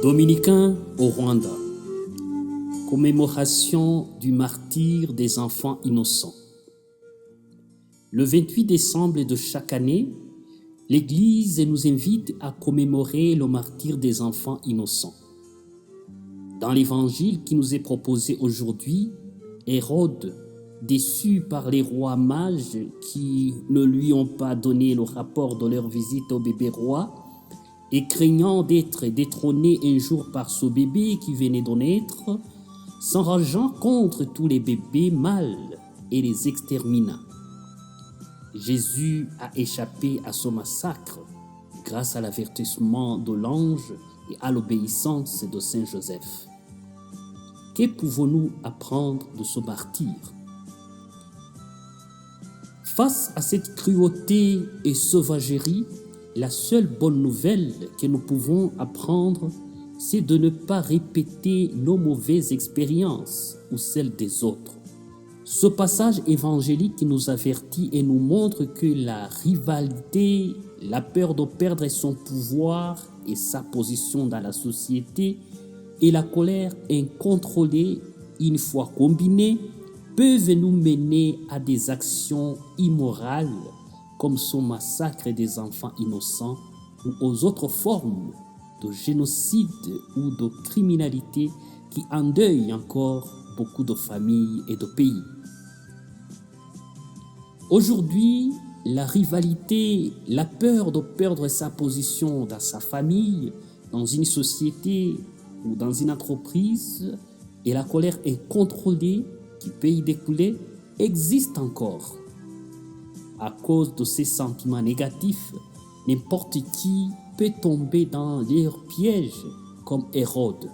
Dominicains au Rwanda. Commémoration du martyre des enfants innocents. Le 28 décembre de chaque année, l'Église nous invite à commémorer le martyre des enfants innocents. Dans l'évangile qui nous est proposé aujourd'hui, Hérode, déçu par les rois mages qui ne lui ont pas donné le rapport de leur visite au bébé roi, et craignant d'être détrôné un jour par ce bébé qui venait de naître, s'enrageant contre tous les bébés mâles et les extermina. Jésus a échappé à ce massacre grâce à l'avertissement de l'ange et à l'obéissance de Saint Joseph. Que pouvons-nous apprendre de ce martyr? Face à cette cruauté et sauvagerie, la seule bonne nouvelle que nous pouvons apprendre, c'est de ne pas répéter nos mauvaises expériences ou celles des autres. Ce passage évangélique nous avertit et nous montre que la rivalité, la peur de perdre son pouvoir et sa position dans la société et la colère incontrôlée, une fois combinées, peuvent nous mener à des actions immorales comme ce massacre des enfants innocents ou aux autres formes de génocide ou de criminalité qui endeuillent encore beaucoup de familles et de pays. Aujourd'hui, la rivalité, la peur de perdre sa position dans sa famille, dans une société ou dans une entreprise et la colère incontrôlée qui peut y découler existent encore. À cause de ces sentiments négatifs, n'importe qui peut tomber dans leur piège comme Hérode.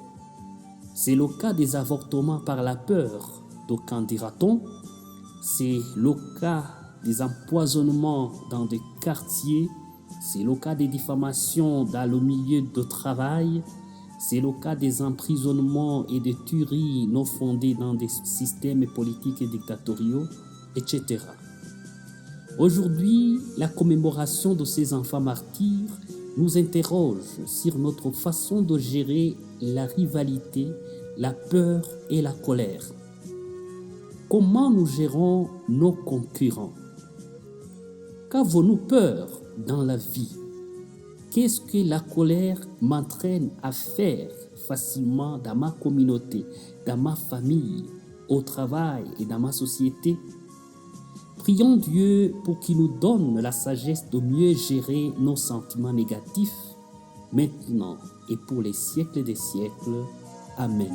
C'est le cas des avortements par la peur, d'aucuns dira-t-on. C'est le cas des empoisonnements dans des quartiers. C'est le cas des diffamations dans le milieu de travail. C'est le cas des emprisonnements et des tueries non fondées dans des systèmes politiques et dictatoriaux, etc. Aujourd'hui, la commémoration de ces enfants martyrs nous interroge sur notre façon de gérer la rivalité, la peur et la colère. Comment nous gérons nos concurrents? Qu'avons-nous peur dans la vie? Qu'est-ce que la colère m'entraîne à faire facilement dans ma communauté, dans ma famille, au travail et dans ma société? Prions Dieu pour qu'il nous donne la sagesse de mieux gérer nos sentiments négatifs, maintenant et pour les siècles des siècles. Amen.